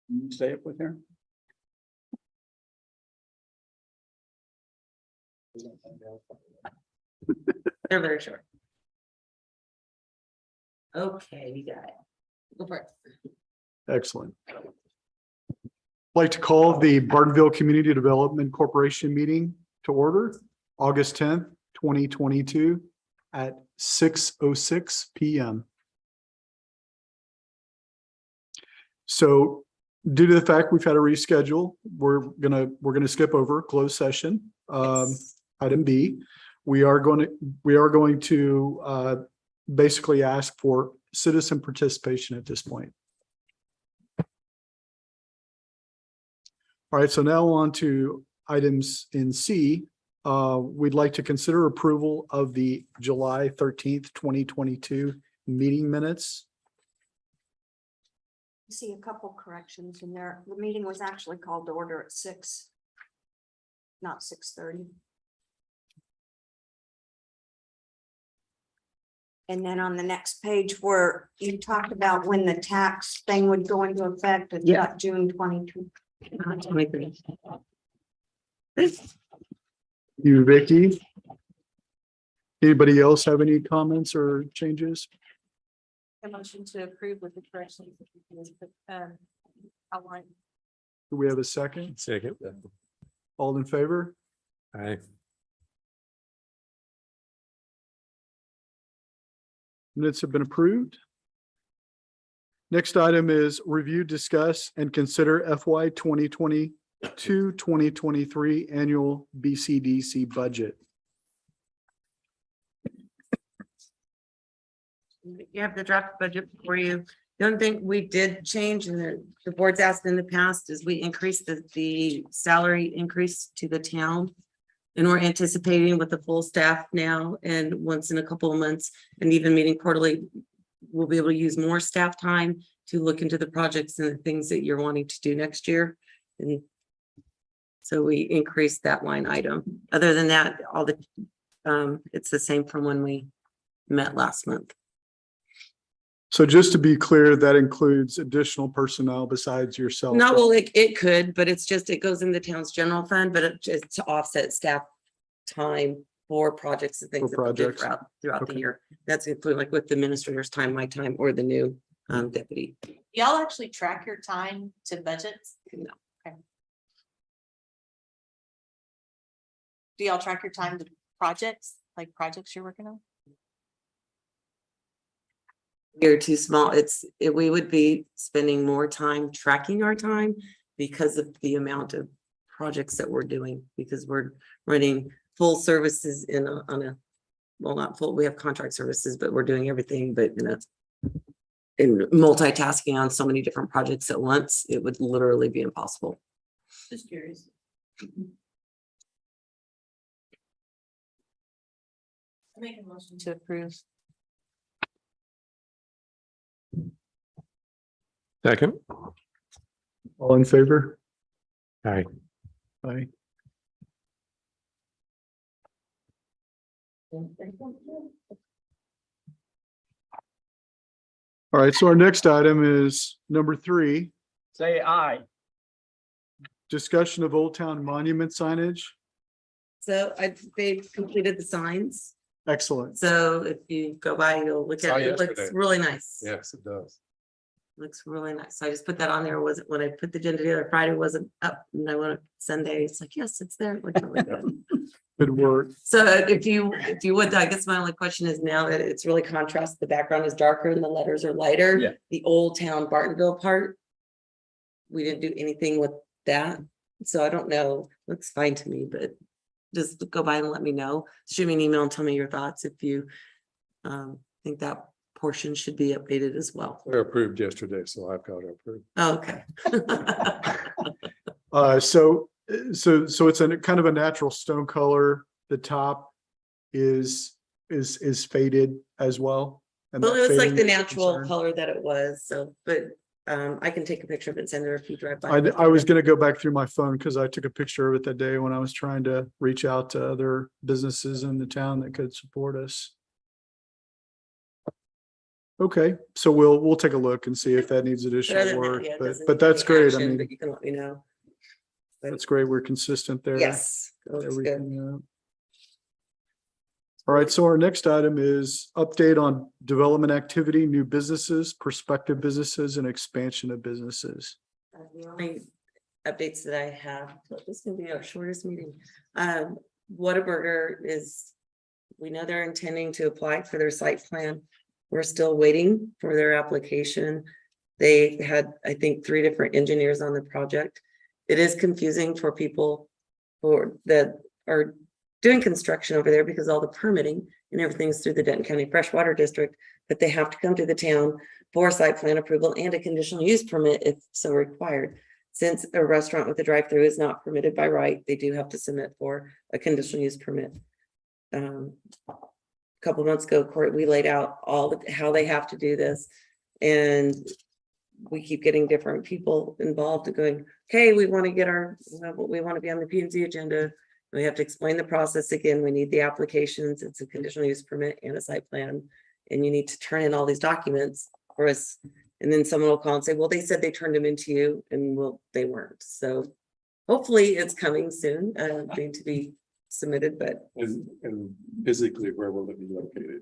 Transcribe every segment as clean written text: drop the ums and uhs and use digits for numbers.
Can you stay up with her? They're very short. Okay, you got it. Go for it. Excellent. I'd like to call the Bartonville Community Development Corporation meeting to order, August 10th, 2022 at 6:06 p.m. So due to the fact we've had a reschedule, we're gonna skip over closed session. Item B, we are going to basically ask for citizen participation at this point. All right, so now on to items in C. We'd like to consider approval of the July 13th, 2022 meeting minutes. See a couple corrections in there. The meeting was actually called to order at 6, not 6:30. And then on the next page where you talked about when the tax thing would go into effect, it's got June 22. 23. You, Vicky? Anybody else have any comments or changes? A motion to approve with the corrections. Outline. Do we have a second? Second. All in favor? Aye. Minutes have been approved. Next item is review, discuss, and consider FY 2022-2023 annual BCDC budget. You have the draft budget for you. The only thing we did change and the board's asked in the past is we increased the salary increase to the town. And we're anticipating with the full staff now and once in a couple of months and even meeting quarterly, we'll be able to use more staff time to look into the projects and the things that you're wanting to do next year. And so we increased that line item. Other than that, all the it's the same from when we met last month. So just to be clear, that includes additional personnel besides yourself. No, well, it could, but it's just, it goes in the town's general fund, but it just to offset staff time for projects and things that we did throughout the Okay. year. That's included like with the administrator's time, my time, or the new deputy. Y'all actually track your time to budgets? No. Okay. Do y'all track your time to projects, like projects you're working on? We're too small. We would be spending more time tracking our time because of the amount of projects that we're doing, because we're running full services well, not full, we have contract services, but we're doing everything, but in multitasking on so many different projects at once, it would literally be impossible. Just curious. I make a motion to approve. Second. All in favor? Aye. Aye. All right, so our next item is number 3, Say aye. discussion of Old Town monument signage. So they've completed the signs. Excellent. So if you go by, you'll look Saw at it. It looks yesterday. really nice. Yes, it does. Looks really nice. So I just put that on there. Wasn't when I put the agenda together, Friday wasn't up and I went Sunday. It's like, yes, it's there. It looked really good. Good work. So if you would, I guess my only question is now that it's really contrast, the background is darker and the letters are lighter. Yeah. The Old Town Bartonville part. We didn't do anything with that. So I don't know. Looks fine to me, but just go by and let me know. Shoot me an email and tell me your thoughts if you think that portion should be updated as well. They're approved yesterday, so I've got it approved. Okay. So it's a kind of a natural stone color. The top is faded as well. And Well, that it was like fading the is a natural concern. color that it was, so, but I can take a picture of it and send it if you drive by. I was gonna go back through my phone because I took a picture of it that day when I was trying to reach out to other businesses in the town that could support us. Okay, so we'll take a look and see if that needs But other additional than that, work, yeah, it but, doesn't but need that's any great. I action, mean, But you can let me know. that's great. We're consistent there. Yes. Looks good. Everything. All right, so our next item is update on development activity, new businesses, prospective businesses, and expansion of businesses. The only updates that I have, but this can be our shortest meeting. Whataburger is, we know they're intending to apply for their site plan. We're still waiting for their application. They had, I think, 3 different engineers on the project. It is confusing for people that are doing construction over there because all the permitting and everything's through the Denton County Freshwater District, but they have to come to the town for site plan approval and a conditional use permit if so required. Since a restaurant with a drive-through is not permitted by right, they do have to submit for a conditional use permit. A couple of months ago, Court, we laid out how they have to do this, and we keep getting different people involved and going, okay, we want to get we want to be on the P&Z agenda. We have to explain the process again. We need the applications. It's a conditional use permit and a site plan. And you need to turn in all these documents for us. And then someone will call and say, well, they said they turned them into you, and they weren't. So hopefully it's coming soon, need to be submitted, but And physically, where will it be located?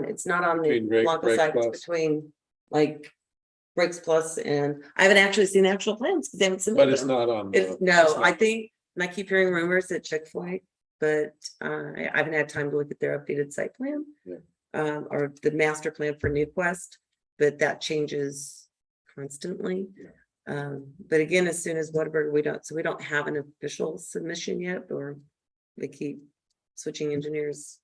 it's not on the Between Break Blanco side, Plus. it's between like Breaks Plus, and I haven't actually seen the actual plans because they haven't submitted But it's them. not on. No, I think, and I keep hearing rumors that Chick-fil-A, but I haven't had time to look at their updated site plan. Yeah. Or the master plan for New Quest, but that changes constantly. But again, as soon as Whataburger, we don't have an official submission yet, or they keep switching engineers.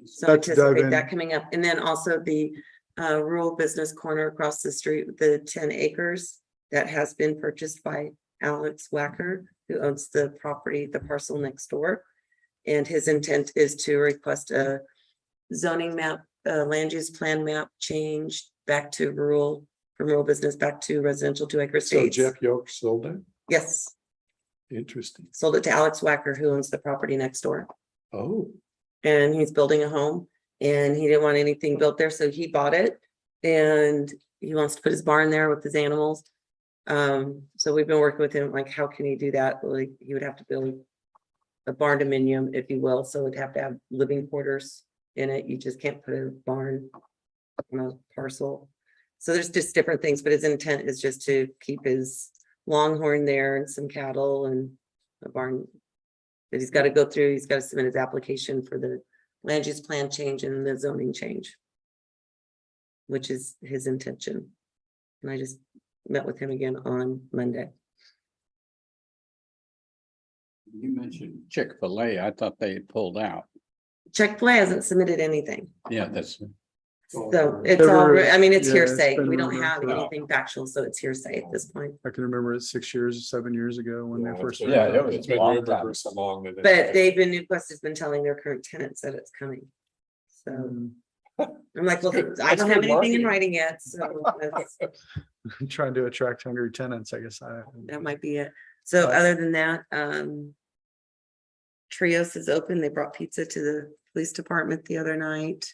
So I Let's dive anticipate in. that coming up. And then also the rural business corner across the street with the 10 acres that has been purchased by Alex Wacker, who owns the property, the parcel next door. And his intent is to request a zoning map, land use plan map change back to rural, from rural business back to residential 2-acre So estates. Jeff York sold it? Yes, Interesting. sold it to Alex Wacker, who owns the property next door. Oh, And he's building a home, and he didn't want anything built there, so he bought it. And he wants to put his barn there with his animals. So we've been working with him, like, how can he do that? Like, he would have to build a barn dominium, if you will, so it'd have to have living quarters in it. You just can't put a barn on a parcel. So there's just different things, but his intent is just to keep his longhorn there and some cattle and a barn. That he's got to go through, he's got to submit his application for the land use plan change and the zoning change, which is his intention. And I just met with him again on Monday. You mentioned Chick-fil-A. I thought they had pulled out. Chick-fil-A hasn't submitted anything. Yeah, that's, So it's all, Never- I mean, it's yeah, it's hearsay. been We don't rumored have for- anything factual, so it's hearsay at this point. I can remember it 6 years, 7 years ago when they first. Yeah, it was it's been long rumored time. for so long that. But New Quest has been telling their current tenants that it's coming. So Mm, I'm like, well, good. I don't That's have good anything in marketing. writing yet, so Trying to attract hungry tenants, I guess. that might be it. So other than that, Trios is open. They brought pizza to the police department the other night.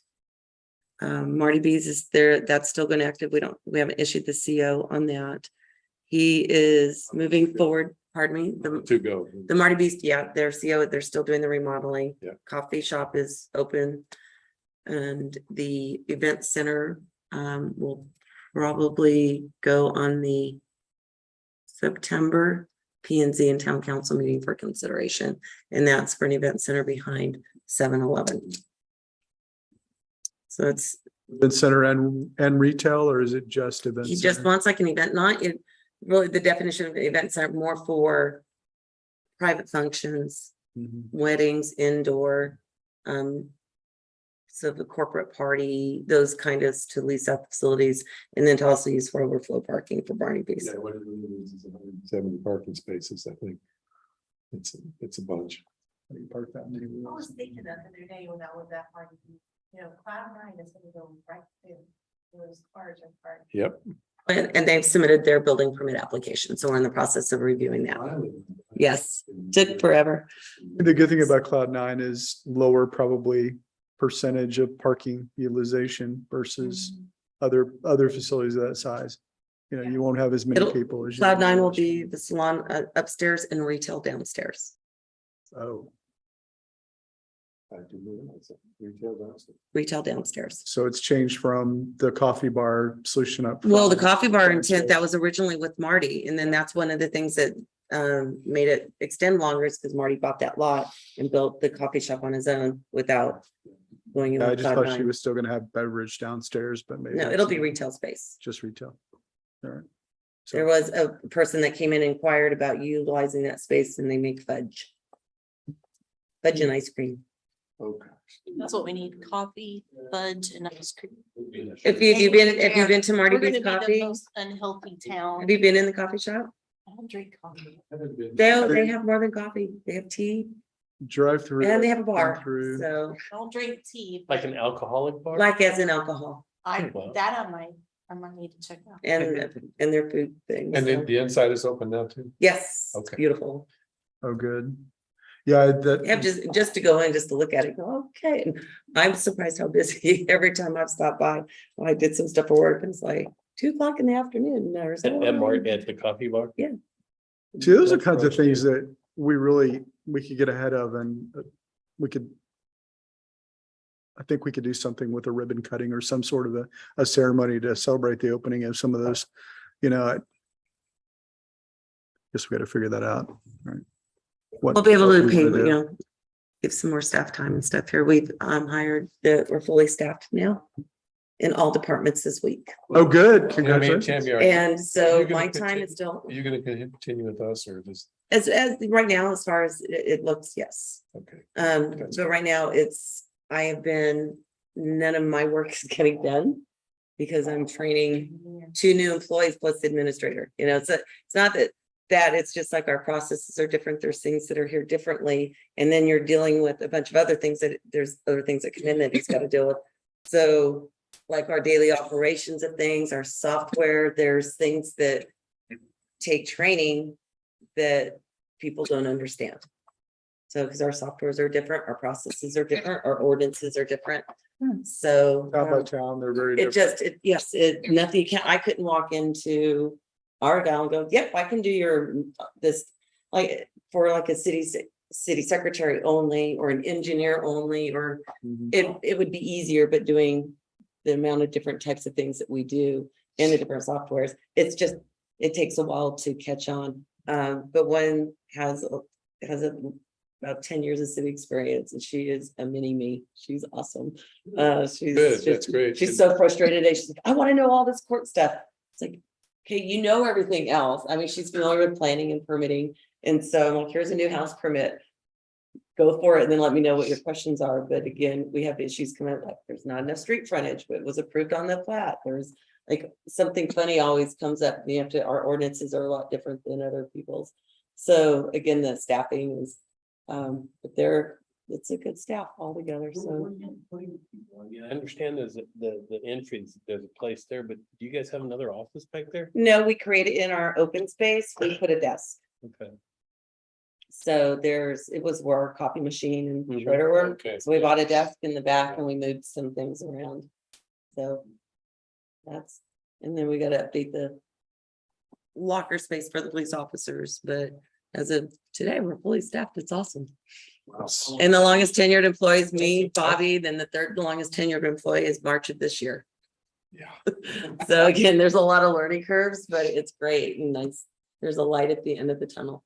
Marty B's is there. That's still going active. We haven't issued the CO on that. He is moving forward. Pardon me. To go. The Marty B's, yeah, their CO, they're still doing the remodeling. Yeah. Coffee shop is open. And the event center will probably go on the September P&Z and town council meeting for consideration. And that's for an event center behind 7-Eleven. So it's, Event center and retail, or is it just event? he just center? wants like an event, not it, really the definition of event center more for private functions, Mhm. weddings, indoor. So the corporate party, those kind of to lease out facilities, and then to also use for overflow parking for Barney Bees. Yeah, what it is 170 parking spaces, I think. It's a bunch. How do you park that many I was wheels? thinking the other day when I was at party, Cloud9 is gonna go right to those cars are parked. Yep. And they've submitted their building permit application, so we're in the process of reviewing that. Yes, took forever. The good thing about Cloud9 is lower probably percentage of parking utilization versus other facilities of that size. You know, you won't have as many It'll- people as. you Cloud do. nine will be the salon upstairs and retail downstairs. Oh, I didn't realize that. Retail downstairs. Retail downstairs. so it's changed from the coffee bar solution up. Well, the front. coffee bar intent, that was originally with Marty, and then that's one of the things that made it extend longer is because Marty bought that lot and built the coffee shop on his own without going in. I with just Cloud thought she Nine. was still gonna have beverage downstairs, but maybe. No, it'll be retail space. Just retail. All right. There was a person that came in and inquired about utilizing that space and they make fudge. Fudge and ice cream. Okay. That's what we need, coffee, fudge and ice cream. If you've been to Marty We're gonna B's be the Coffee, most unhealthy town. have you been in the coffee shop? I don't drink coffee. They have more than coffee. They have tea Drive through. and they have a bar. Through. So I don't drink tea. Like but an alcoholic bar? like as in alcohol Wow. I might need to check out. and their food things. And so. then the inside is open now too? Yes, it's Okay. beautiful. Oh, good. Yeah, You have just to go in, just to look at it, go, okay. And I'm surprised how busy every time I've stopped by. When I did some stuff for work, and it's like 2 o'clock in the afternoon. And there's At the coffee bar? see, those are That's kinds of rough, things that we could get ahead of and we could. I think we could do something with a ribbon cutting or some sort of a ceremony to celebrate the opening of some of those, you know. I guess we got to figure that out, right? What- We'll be able what to we pay, wanna do. give some more staff time and stuff here. We've hired we're fully staffed now in all departments this week. Oh, good. I mean, Congratulations. Tammy, And so You're gonna my time continue- is still, are you gonna continue with us or just, as right now, as far as it looks, yes. okay, So right now none of my work is getting done because I'm training 2 new employees plus the administrator. You know, it's not that it's just like our processes are different. There's things that are here differently. And then you're dealing with a bunch of other things there's other things that come in that he's got to deal with. So like our daily operations of things, our software, there's things that take training that people don't understand. So because our softwares are different, our processes are different, our ordinances are different. So Town by town, they're very it different. just, nothing I couldn't walk into our gal and go, yep, I can do your, this, like, for like a city secretary only, or an engineer only, or Mhm. it would be easier, but doing the amount of different types of things that we do in the different softwares, it takes a while to catch on. But one has about 10 years of city experience, and she is a mini me. She's awesome. good, that's great. She's so frustrated today. She's like, I want to know all this court stuff. It's like, okay, you know everything else. I mean, she's familiar with planning and permitting. And so I'm like, here's a new house permit. Go for it and then let me know what your questions are. But again, we have issues coming up, like there's not enough street frontage, but it was approved on the plat. There's like something funny always comes up. Our ordinances are a lot different than other people's. So again, the staffing is, but it's a good staff altogether. So I understand there's the entries, there's a place there, but do you guys have another office back there? no, we created in our open space, we put a desk. Okay. So it was where our copy machine and Mhm. shredder were. Okay. So we bought a desk in the back and we moved some things around. So and then we got to update the locker space for the police officers, but as of today, we're fully staffed. It's awesome. And the longest tenured employee is me, Bobby, then the third longest tenured employee is March of this year. Yeah. So again, there's a lot of learning curves, but it's great and nice. There's a light at the end of the tunnel.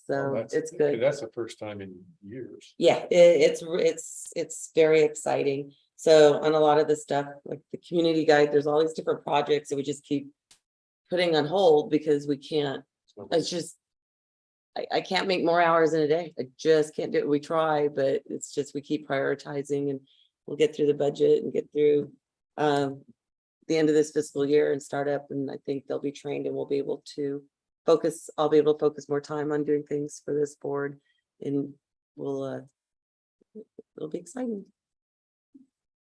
So it's good. That's the first time in years. Yeah, it's very exciting. So on a lot of the stuff, like the community guide, there's all these different projects that we just keep putting on hold because we can't, it's just, I can't make more hours in a day. I just can't do it. We try, but it's just, we keep prioritizing and we'll get through the budget and get through the end of this fiscal year and start up. And I think they'll be trained and we'll be able to focus. I'll be able to focus more time on doing things for this board and it'll be exciting.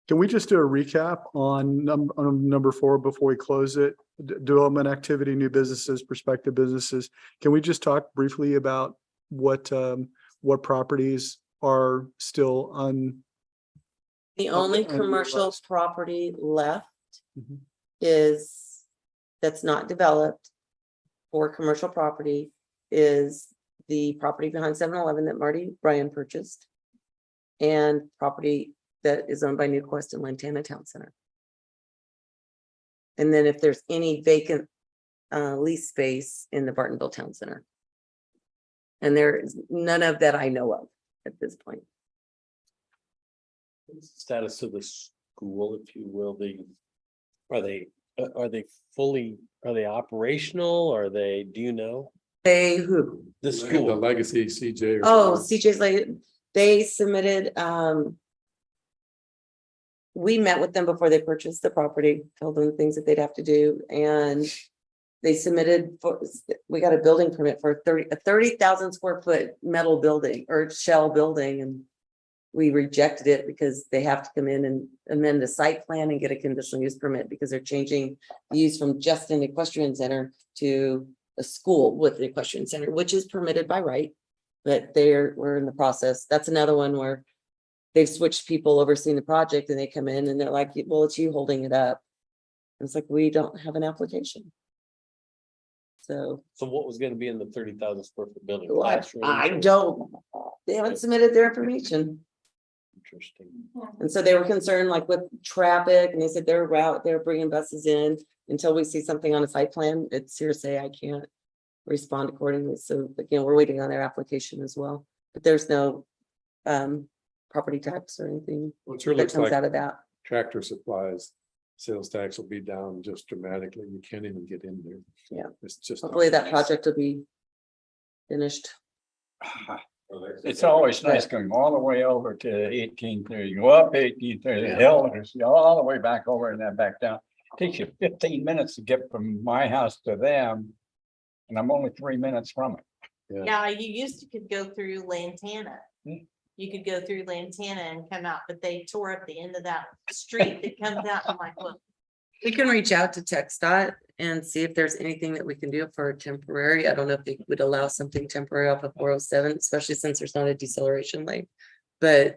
Can we just do a recap on number 4 before we close it? Development activity, new businesses, prospective businesses. Can we just talk briefly about what properties are still The only on your commercial list. property left Mhm. is, that's not developed for commercial property, is the property behind 7-Eleven that Marty Bryan purchased. And property that is owned by New Quest and Lantana Town Center. And then if there's any vacant lease space in the Bartonville Town Center. And there is none of that I know of at this point. Status of the school, if you will, are they fully, are they operational? Are they, do you know? They who? The The school, legacy CJ. or Oh, something. CJ's like, they submitted, we met with them before they purchased the property, told them the things that they'd have to do, and they submitted for, we got a building permit for a 30,000 square foot metal building or shell building, and we rejected it because they have to come in and amend the site plan and get a conditional use permit because they're changing the use from just an equestrian center to a school with the equestrian center, which is permitted by right. But we're in the process. That's another one where they've switched people overseeing the project and they come in and they're like, well, it's you holding it up. And it's like, we don't have an application. So so what was gonna be in the 30,000 square foot building? I Classrooms? don't, they haven't submitted their information. Interesting. And so they were concerned like with traffic and they said they're bringing buses in until we see something on a site plan. It's hearsay. I can't respond accordingly. So again, we're waiting on their application as well, but there's no property tax or anything Well, it sure that looks comes like out of that. Tractor Supplies, sales tax will be down just dramatically. You can't even get in there. Yeah. It's just. Hopefully that project will be finished. It's always nice going all the way over to 1830, go up 1830, the hill, and all the way back over and then back down. Takes you 15 minutes to get from my house to them. And I'm only 3 minutes from it. Yeah, you used to could go through Lantana. Hmm. You could go through Lantana and come out, but they tore up the end of that street that comes out. I'm like, well, We can reach out to TxDOT and see if there's anything that we can do for temporary. I don't know if they would allow something temporary off of 407, especially since there's not a deceleration lane. But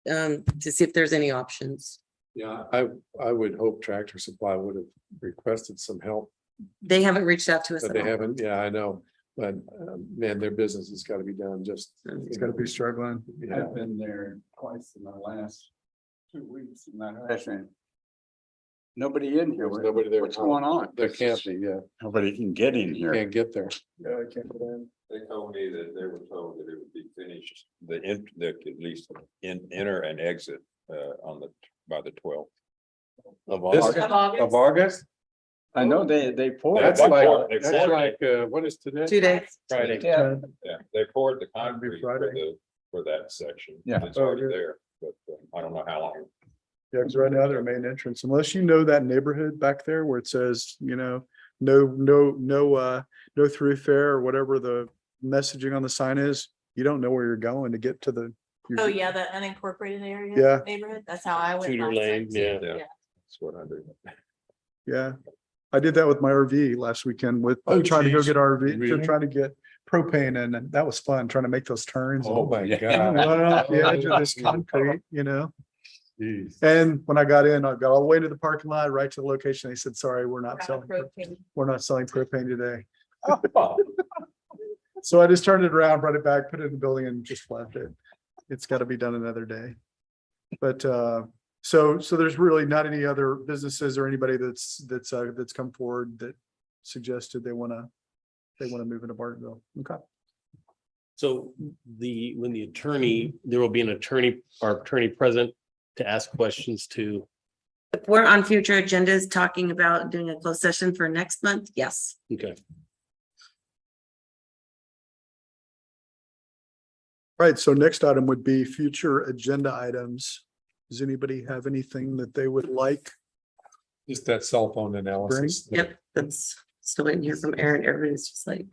to see if there's any options. Yeah, I would hope Tractor Supply would have requested some help, They haven't reached out to us. but at they all. haven't. Yeah, I know. But man, their business has got to be done just. It's gotta be struggling. Yeah, I've been there twice in the last 2 weeks. And I said, nobody in here. There's nobody there. What's going on? There can't be, yeah. Nobody can get in You here. can't get there. Yeah, I can't get in. They told me that they were told that it would be finished, at least enter and exit, by the 12th. Of This- August. Of August? I know they poured. That's it. like, what is today? 2 days. Friday. Yeah, Yeah, they poured the That'd be concrete Friday. for that section. Yeah. It's already Oh, good. there, but I don't know how long. Yeah, because right now their main entrance, unless you know that neighborhood back there where it says, no through fare or whatever the messaging on the sign is, you don't know where you're going to get to the. oh yeah, the unincorporated area. Yeah. Neighborhood. That's how I went. Tudor last time, Lane, too. yeah. That's what I do. Yeah, I did that with my RV last weekend with Oh, trying to go geez. get RV, Really? trying to get propane in, and that was fun, trying to make those turns. Oh, my Yeah. God. Run off the edge of this concrete, Jeez. And when I got in, I got all the way to the parking lot, right to the location. They said, sorry, we're not Grab a selling, propane. we're not selling propane today. So I just turned it around, brought it back, put it in the building and just left it. It's got to be done another day. But so there's really not any other businesses or anybody that's come forward that suggested they want to move into Bartonville. Okay. So when the attorney, there will be an attorney, our attorney present to ask questions to, If we're on future agendas talking about doing a closed session for next month, yes. okay. Right, so next item would be future agenda items. Does anybody have anything that they would like? Just that cell phone analysis. Yep, that's still waiting here from Aaron. Everybody's just like,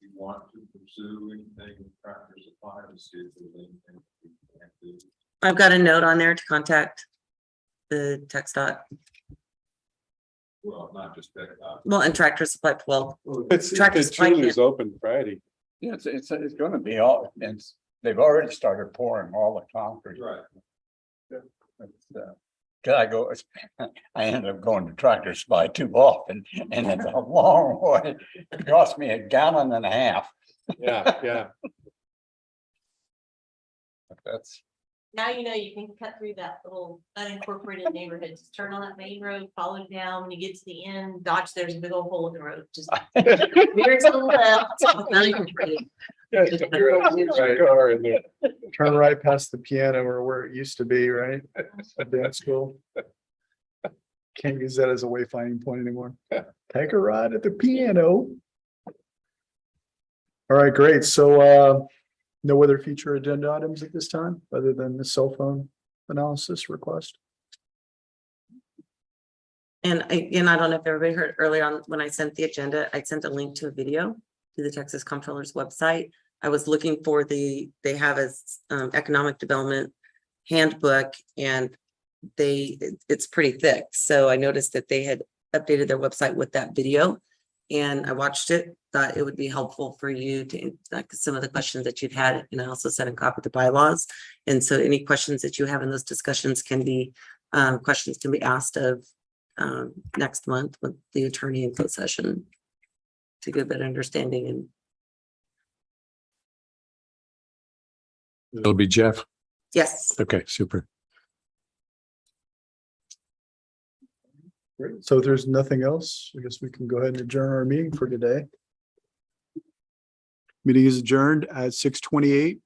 You want to pursue anything with Tractor Supply to see if there's anything we can do. I've got a note on there to contact the TxDOT, Well, not just that. well, and Tractor Supply, well, It's Tractor Supply truly is open Friday. Yeah, it's gonna be all, and they've already started pouring all the concrete. Right. It's, 'cause I ended up going to Tractor Supply too often, and it's a long way. It cost me 1.5 gallons. Yeah. But that's, Now you know you can cut through that little unincorporated neighborhood, just turn on that main road, follow it down, when you get to the end, dodge, there's a big old hole in the road, just. Veer to the left, it's unincorporated. Turn right past the piano or where it used to be, right? At dance school. Can't use that as a wayfinding point anymore. Take a ride at the piano. All right, great. So no other future agenda items at this time, other than the cell phone analysis request? And I don't know if everybody heard earlier on when I sent the agenda, I sent a link to a video to the Texas Comptroller's website. I was looking for they have a economic development handbook, and it's pretty thick. So I noticed that they had updated their website with that video, and I watched it, thought it would be helpful for you to, like, some of the questions that you'd had, and I also sent a copy of the bylaws. And so any questions that you have in those discussions can be asked of next month with the attorney in closed session to get a better understanding. And It'll be Jeff. yes, Okay, super. Great. So if there's nothing else, I guess we can go ahead and adjourn our meeting for today. Meeting is adjourned at 6:28.